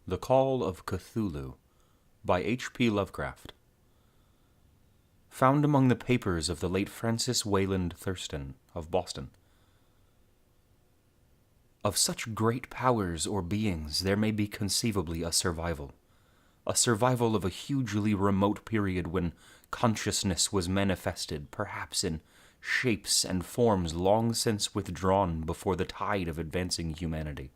The Call of Cthulhu by H.P. Lovecraft. Found among the papers of the late Francis Wayland Thurston of Boston. Of such great powers or beings there may be conceivably a survival of a hugely remote period when consciousness was manifested, perhaps in shapes and forms long since withdrawn before the tide of advancing humanity.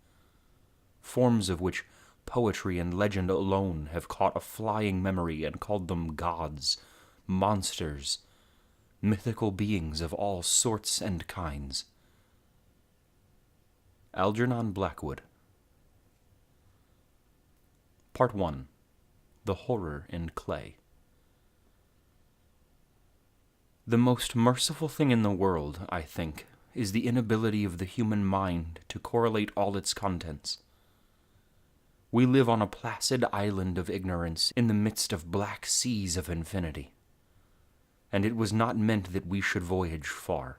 Forms of which poetry and legend alone have caught a flying memory and called them gods, monsters, mythical beings of all sorts and kinds. Algernon Blackwood. Part 1. The Horror in Clay. The most merciful thing in the world, I think, is the inability of the human mind to correlate all its contents. We live on a placid island of ignorance in the midst of black seas of infinity, and it was not meant that we should voyage far.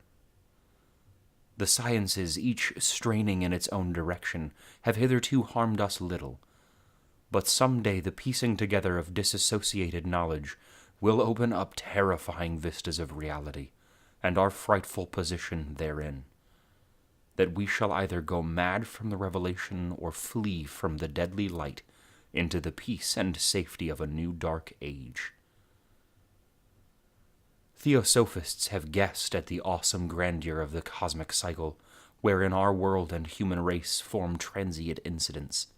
The sciences, each straining in its own direction, have hitherto harmed us little, but some day the piecing together of disassociated knowledge will open up terrifying vistas of reality, and our frightful position therein. That we shall either go mad from the revelation or flee from the deadly light into the peace and safety of a new dark age. Theosophists have guessed at the awesome grandeur of the cosmic cycle, wherein our world and human race form transient incidents.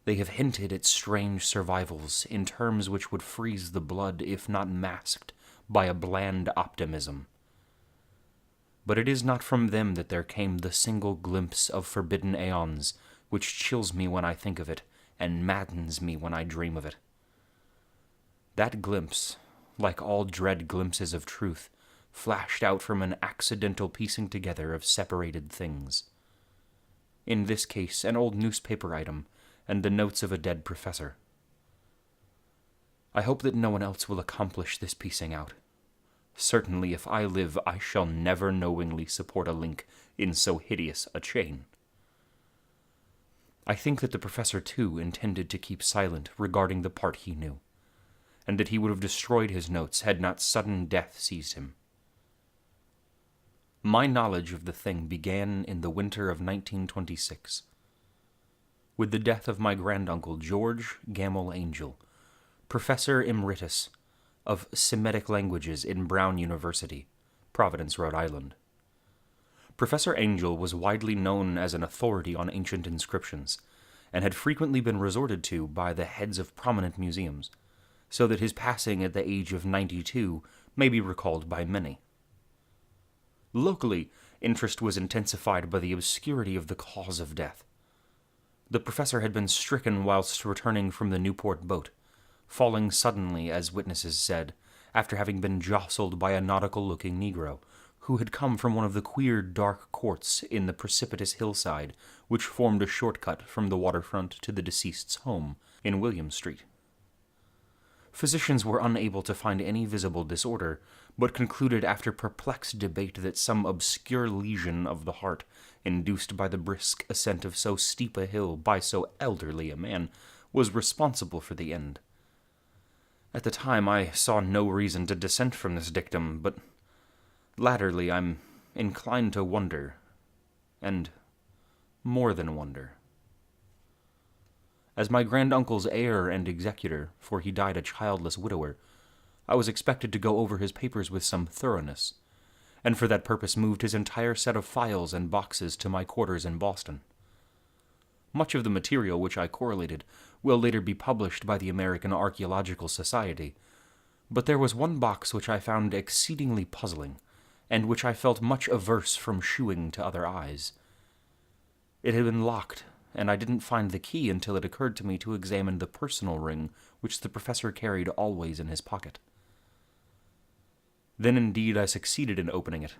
They have hinted at strange survivals in terms which would freeze the blood if not masked by a bland optimism. But it is not from them that there came the single glimpse of forbidden aeons which chills me when I think of it and maddens me when I dream of it. That glimpse, like all dread glimpses of truth, flashed out from an accidental piecing together of separated things. In this case, an old newspaper item and the notes of a dead professor. I hope that no one else will accomplish this piecing out. Certainly, if I live, I shall never knowingly support a link in so hideous a chain. I think that the professor, too, intended to keep silent regarding the part he knew, and that he would have destroyed his notes had not sudden death seized him. My knowledge of the thing began in the winter of 1926, with the death of my granduncle George Gamble Angel, Professor Emeritus of Semitic Languages in Brown University, Providence, Rhode Island. Professor Angel was widely known as an authority on ancient inscriptions, and had frequently been resorted to by the heads of prominent museums, so that his passing at the age of 92 may be recalled by many. Locally, interest was intensified by the obscurity of the cause of death. The professor had been stricken whilst returning from the Newport boat, falling suddenly, as witnesses said, after having been jostled by a nautical-looking Negro, who had come from one of the queer dark courts in the precipitous hillside which formed a shortcut from the waterfront to the deceased's home in William Street. Physicians were unable to find any visible disorder, but concluded after perplexed debate that some obscure lesion of the heart, induced by the brisk ascent of so steep a hill by so elderly a man, was responsible for the end. At the time I saw no reason to dissent from this dictum, but latterly I'm inclined to wonder, and more than wonder. As my granduncle's heir and executor, for he died a childless widower, I was expected to go over his papers with some thoroughness, and for that purpose moved his entire set of files and boxes to my quarters in Boston. Much of the material which I correlated will later be published by the American Archaeological Society, but there was one box which I found exceedingly puzzling, and which I felt much averse from shewing to other eyes. It had been locked, and I didn't find the key until it occurred to me to examine the personal ring which the professor carried always in his pocket. Then indeed I succeeded in opening it,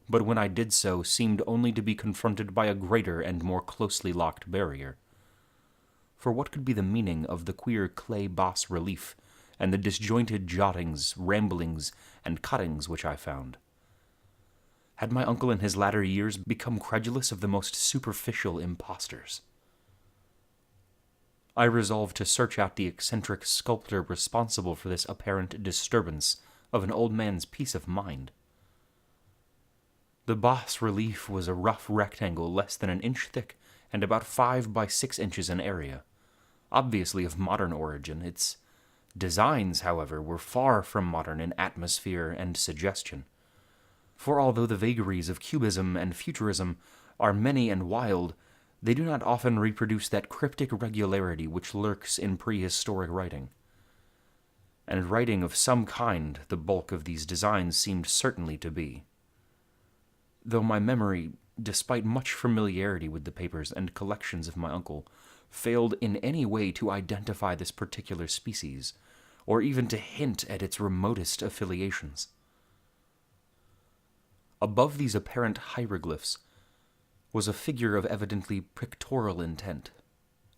but when I did so seemed only to be confronted by a greater and more closely locked barrier. For what could be the meaning of the queer clay bas-relief and the disjointed jottings, ramblings, and cuttings which I found? Had my uncle in his latter years become credulous of the most superficial impostors? I resolved to search out the eccentric sculptor responsible for this apparent disturbance of an old man's peace of mind. The bas-relief was a rough rectangle less than an inch thick and about 5 by 6 inches in area, obviously of modern origin. Its designs, however, were far from modern in atmosphere and suggestion. For although the vagaries of Cubism and Futurism are many and wild, they do not often reproduce that cryptic regularity which lurks in prehistoric writing. And writing of some kind the bulk of these designs seemed certainly to be. Though my memory, despite much familiarity with the papers and collections of my uncle, failed in any way to identify this particular species, or even to hint at its remotest affiliations. Above these apparent hieroglyphs was a figure of evidently pictorial intent,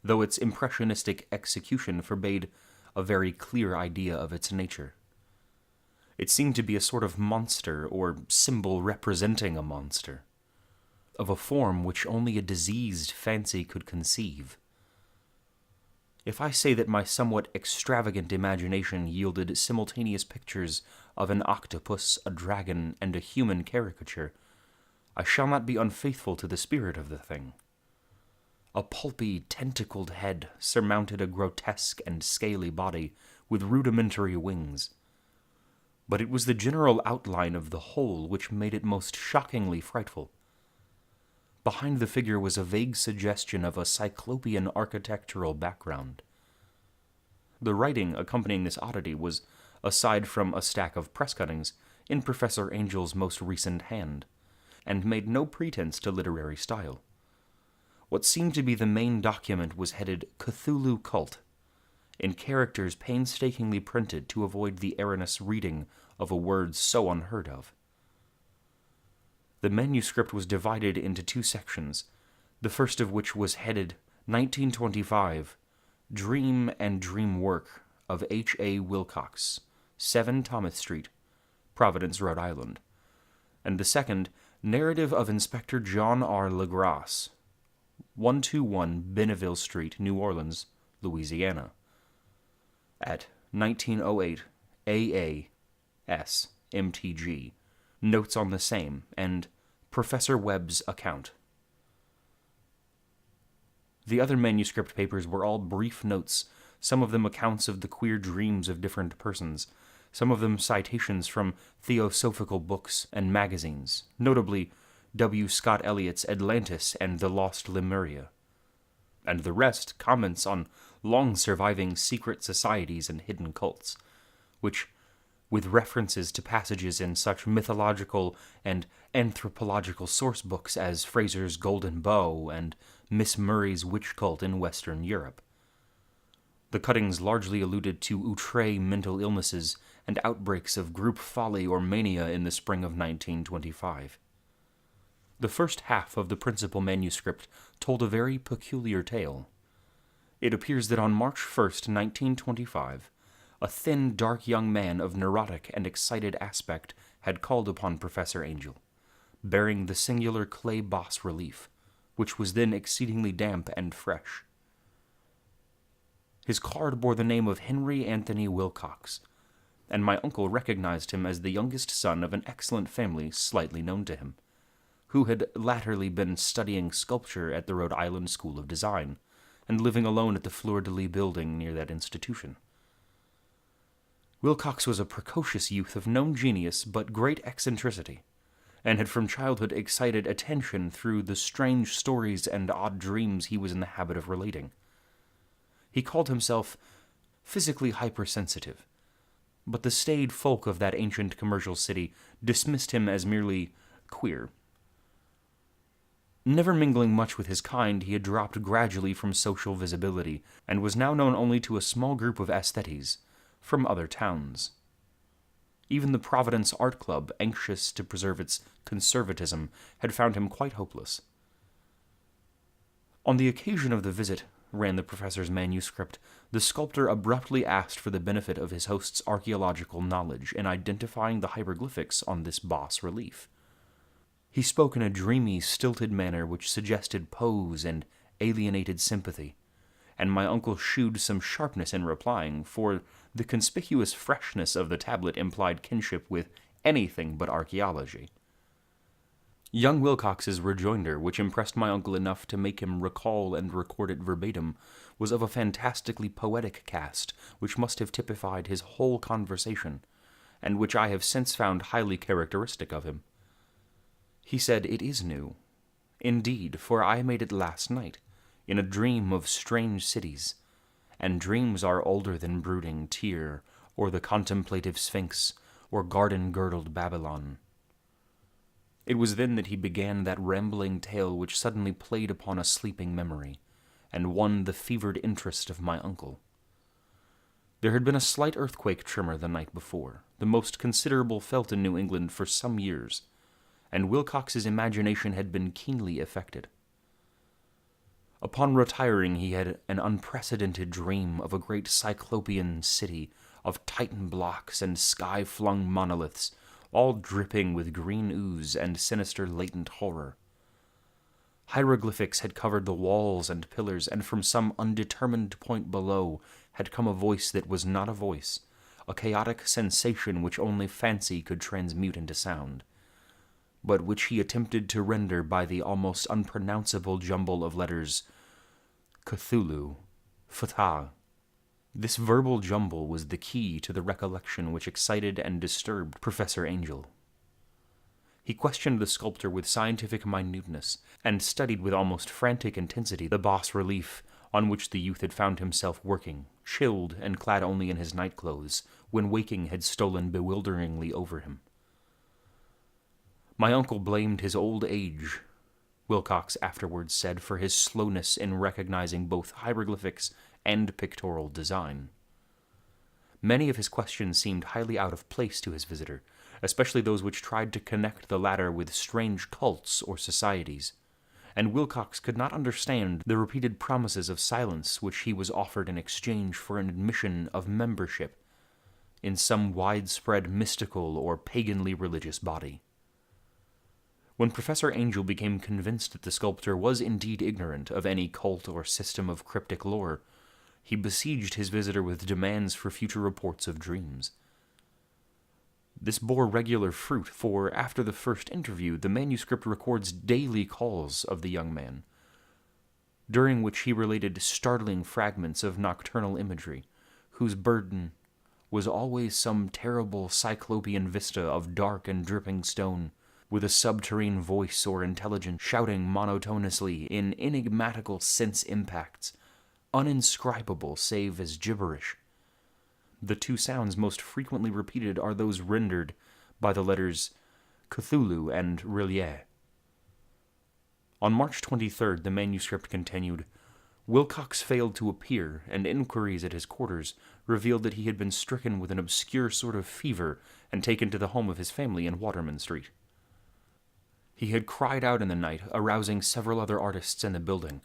though its impressionistic execution forbade a very clear idea of its nature. It seemed to be a sort of monster, or symbol representing a monster, of a form which only a diseased fancy could conceive. If I say that my somewhat extravagant imagination yielded simultaneous pictures of an octopus, a dragon, and a human caricature, I shall not be unfaithful to the spirit of the thing. A pulpy, tentacled head surmounted a grotesque and scaly body with rudimentary wings. But it was the general outline of the whole which made it most shockingly frightful. Behind the figure was a vague suggestion of a cyclopean architectural background. The writing accompanying this oddity was, aside from a stack of press cuttings, in Professor Angel's most recent hand, and made no pretense to literary style. What seemed to be the main document was headed Cthulhu Cult, in characters painstakingly printed to avoid the erroneous reading of a word so unheard of. The manuscript was divided into 2 sections, the first of which was headed 1925, Dream and Dream Work of H.A. Wilcox, 7 Thomas Street, Providence, Rhode Island, and the second, Narrative of Inspector John R. LaGrasse, 121 Benneville Street, New Orleans, Louisiana, at 1908 A.A.S. MTG, Notes on the Same, and Professor Webb's Account. The other manuscript papers were all brief notes, some of them accounts of the queer dreams of different persons, some of them citations from theosophical books and magazines, notably W. Scott Eliot's Atlantis and the Lost Lemuria, and the rest comments on long-surviving secret societies and hidden cults, which, with references to passages in such mythological and anthropological source books as Fraser's Golden Bough and Miss Murray's Witch Cult in Western Europe. The cuttings largely alluded to outre mental illnesses and outbreaks of group folly or mania in the spring of 1925. The first half of the principal manuscript told a very peculiar tale. It appears that on March 1st, 1925, a thin, dark young man of neurotic and excited aspect had called upon Professor Angel, bearing the singular clay bas-relief, which was then exceedingly damp and fresh. His card bore the name of Henry Anthony Wilcox, and my uncle recognized him as the youngest son of an excellent family slightly known to him, who had latterly been studying sculpture at the Rhode Island School of Design, and living alone at the fleur-de-lis building near that institution. Wilcox was a precocious youth of known genius but great eccentricity, and had from childhood excited attention through the strange stories and odd dreams he was in the habit of relating. He called himself physically hypersensitive, but the staid folk of that ancient commercial city dismissed him as merely queer. Never mingling much with his kind, he had dropped gradually from social visibility, and was now known only to a small group of aesthetes from other towns. Even the Providence Art Club, anxious to preserve its conservatism, had found him quite hopeless. On the occasion of the visit, ran the professor's manuscript, the sculptor abruptly asked for the benefit of his host's archaeological knowledge in identifying the hieroglyphics on this bas-relief. He spoke in a dreamy, stilted manner which suggested pose and alienated sympathy, and my uncle shewed some sharpness in replying, for the conspicuous freshness of the tablet implied kinship with anything but archaeology. Young Wilcox's rejoinder, which impressed my uncle enough to make him recall and record it verbatim, was of a fantastically poetic cast, which must have typified his whole conversation, and which I have since found highly characteristic of him. He said, "It is new. Indeed, for I made it last night, in a dream of strange cities, and dreams are older than brooding Tyr, or the contemplative Sphinx, or garden-girdled Babylon." It was then that he began that rambling tale which suddenly played upon a sleeping memory, and won the fevered interest of my uncle. There had been a slight earthquake tremor the night before, the most considerable felt in New England for some years, and Wilcox's imagination had been keenly affected. Upon retiring, he had an unprecedented dream of a great cyclopean city of Titan blocks and sky-flung monoliths, all dripping with green ooze and sinister latent horror. Hieroglyphics had covered the walls and pillars, and from some undetermined point below had come a voice that was not a voice, a chaotic sensation which only fancy could transmute into sound, but which he attempted to render by the almost unpronounceable jumble of letters Cthulhu, Fatah. This verbal jumble was the key to the recollection which excited and disturbed Professor Angel. He questioned the sculptor with scientific minuteness, and studied with almost frantic intensity the bas-relief on which the youth had found himself working, chilled and clad only in his nightclothes, when waking had stolen bewilderingly over him. My uncle blamed his old age, Wilcox afterwards said, for his slowness in recognizing both hieroglyphics and pictorial design. Many of his questions seemed highly out of place to his visitor, especially those which tried to connect the latter with strange cults or societies, and Wilcox could not understand the repeated promises of silence which he was offered in exchange for an admission of membership in some widespread mystical or paganly religious body. When Professor Angel became convinced that the sculptor was indeed ignorant of any cult or system of cryptic lore, he besieged his visitor with demands for future reports of dreams. This bore regular fruit, for after the first interview, the manuscript records daily calls of the young man, during which he related startling fragments of nocturnal imagery, whose burden was always some terrible cyclopean vista of dark and dripping stone, with a subterranean voice or intelligence shouting monotonously in enigmatical sense impacts, uninscribable save as gibberish. The two sounds most frequently repeated are those rendered by the letters Cthulhu and Relier. On March 23rd, the manuscript continued, Wilcox failed to appear, and inquiries at his quarters revealed that he had been stricken with an obscure sort of fever and taken to the home of his family in Waterman Street. He had cried out in the night, arousing several other artists in the building,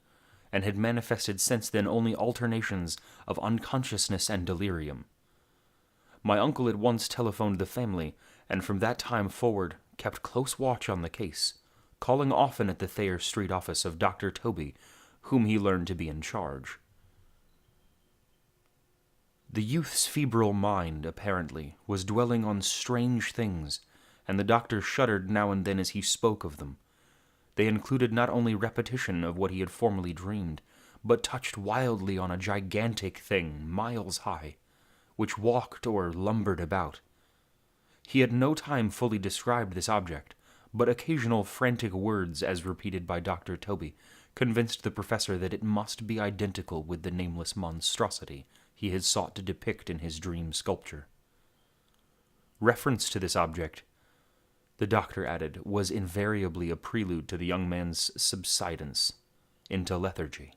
and had manifested since then only alternations of unconsciousness and delirium. My uncle at once telephoned the family, and from that time forward kept close watch on the case, calling often at the Thayer Street office of Dr. Toby, whom he learned to be in charge. The youth's febrile mind, apparently, was dwelling on strange things, and the doctor shuddered now and then as he spoke of them. They included not only repetition of what he had formerly dreamed, but touched wildly on a gigantic thing, miles high, which walked or lumbered about. He had no time fully described this object, but occasional frantic words, as repeated by Dr. Toby, convinced the professor that it must be identical with the nameless monstrosity he had sought to depict in his dream sculpture. Reference to this object, the doctor added, was invariably a prelude to the young man's subsidence into lethargy.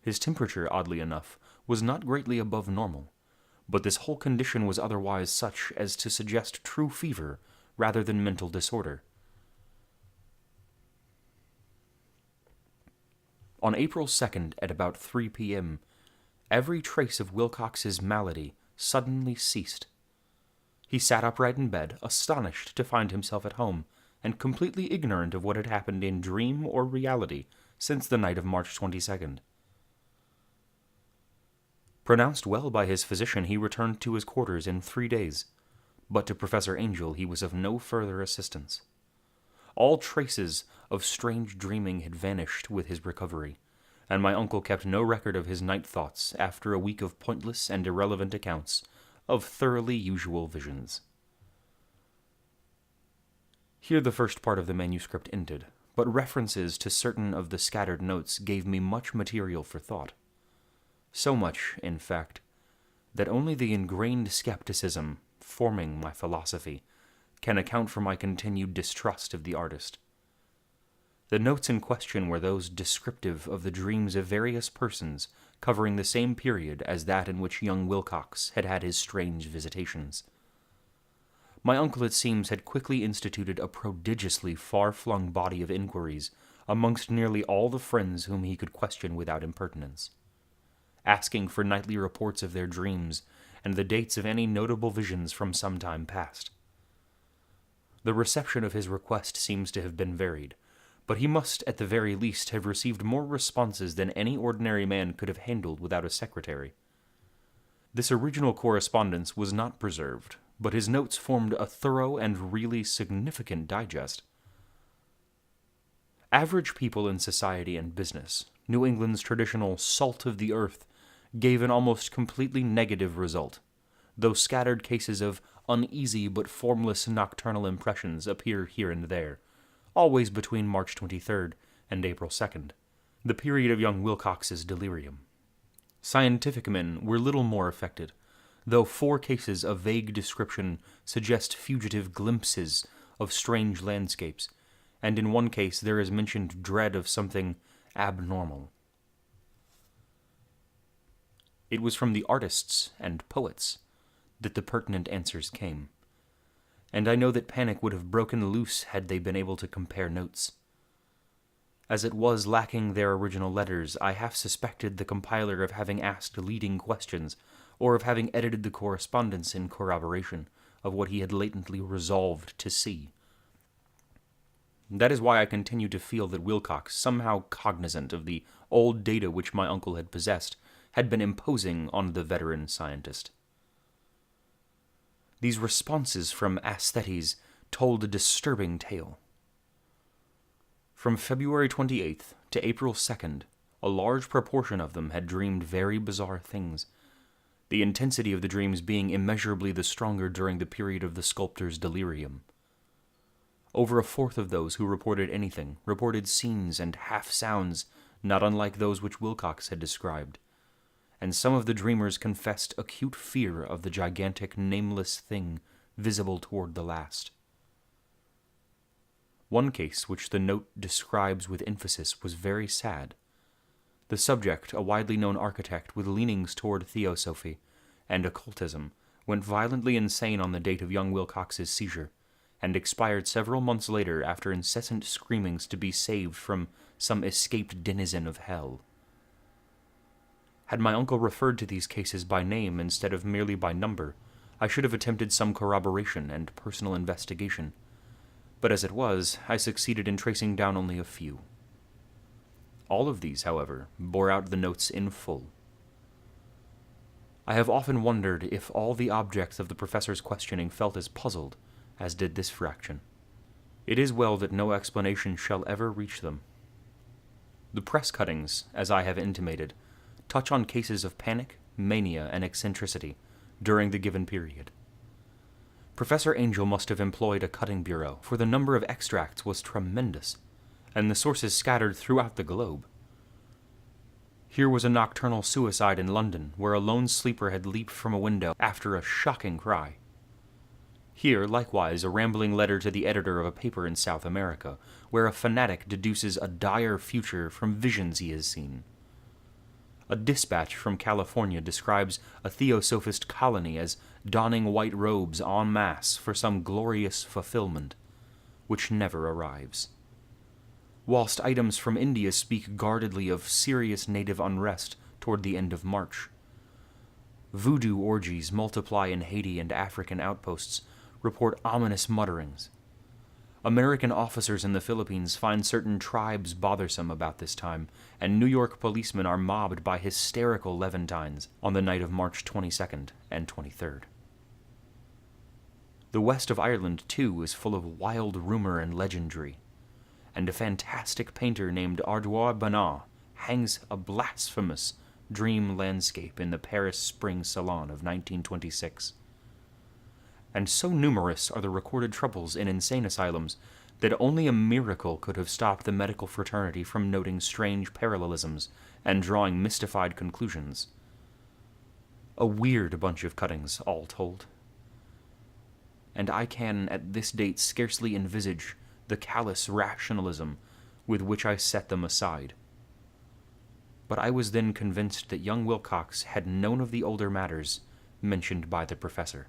His temperature, oddly enough, was not greatly above normal, but this whole condition was otherwise such as to suggest true fever rather than mental disorder. On April 2nd, at about 3 p.m., every trace of Wilcox's malady suddenly ceased. He sat upright in bed, astonished to find himself at home, and completely ignorant of what had happened in dream or reality since the night of March 22nd. Pronounced well by his physician, he returned to his quarters in 3 days, but to Professor Angel he was of no further assistance. All traces of strange dreaming had vanished with his recovery, and my uncle kept no record of his night thoughts after a week of pointless and irrelevant accounts of thoroughly usual visions. Here the first part of the manuscript ended, but references to certain of the scattered notes gave me much material for thought. So much, in fact, that only the ingrained skepticism forming my philosophy can account for my continued distrust of the artist. The notes in question were those descriptive of the dreams of various persons covering the same period as that in which young Wilcox had had his strange visitations. My uncle, it seems, had quickly instituted a prodigiously far-flung body of inquiries amongst nearly all the friends whom he could question without impertinence, asking for nightly reports of their dreams and the dates of any notable visions from some time past. The reception of his request seems to have been varied, but he must at the very least have received more responses than any ordinary man could have handled without a secretary. This original correspondence was not preserved, but his notes formed a thorough and really significant digest. Average people in society and business, New England's traditional salt of the earth, gave an almost completely negative result, though scattered cases of uneasy but formless nocturnal impressions appear here and there, always between March 23rd and April 2nd, the period of young Wilcox's delirium. Scientific men were little more affected, though 4 cases of vague description suggest fugitive glimpses of strange landscapes, and in one case there is mentioned dread of something abnormal. It was from the artists and poets that the pertinent answers came, and I know that panic would have broken loose had they been able to compare notes. As it was lacking their original letters, I half suspected the compiler of having asked leading questions, or of having edited the correspondence in corroboration of what he had latently resolved to see. That is why I continue to feel that Wilcox, somehow cognizant of the old data which my uncle had possessed, had been imposing on the veteran scientist. These responses from aesthetes told a disturbing tale. From February 28th to April 2nd, a large proportion of them had dreamed very bizarre things, the intensity of the dreams being immeasurably the stronger during the period of the sculptor's delirium. Over 1/4 of those who reported anything reported scenes and half-sounds not unlike those which Wilcox had described, and some of the dreamers confessed acute fear of the gigantic, nameless thing visible toward the last. One case which the note describes with emphasis was very sad. The subject, a widely known architect with leanings toward theosophy and occultism, went violently insane on the date of young Wilcox's seizure, and expired several months later after incessant screamings to be saved from some escaped denizen of hell. Had my uncle referred to these cases by name instead of merely by number, I should have attempted some corroboration and personal investigation, but as it was, I succeeded in tracing down only a few. All of these, however, bore out the notes in full. I have often wondered if all the objects of the professor's questioning felt as puzzled as did this fraction. It is well that no explanation shall ever reach them. The press cuttings, as I have intimated, touch on cases of panic, mania, and eccentricity during the given period. Professor Angel must have employed a cutting bureau, for the number of extracts was tremendous, and the sources scattered throughout the globe. Here was a nocturnal suicide in London, where a lone sleeper had leaped from a window after a shocking cry. Here, likewise, a rambling letter to the editor of a paper in South America, where a fanatic deduces a dire future from visions he has seen. A dispatch from California describes a theosophist colony as donning white robes en masse for some glorious fulfillment, which never arrives. Whilst items from India speak guardedly of serious native unrest toward the end of March. Voodoo orgies multiply in Haiti, and African outposts report ominous mutterings. American officers in the Philippines find certain tribes bothersome about this time, and New York policemen are mobbed by hysterical Levantines on the night of March 22nd and 23rd. The west of Ireland, too, is full of wild rumor and legendry, and a fantastic painter named Ardois Bonnat hangs a blasphemous dream landscape in the Paris Spring Salon of 1926. And so numerous are the recorded troubles in insane asylums that only a miracle could have stopped the medical fraternity from noting strange parallelisms and drawing mystified conclusions. A weird bunch of cuttings, all told. And I can, at this date, scarcely envisage the callous rationalism with which I set them aside. But I was then convinced that young Wilcox had known of the older matters mentioned by the professor.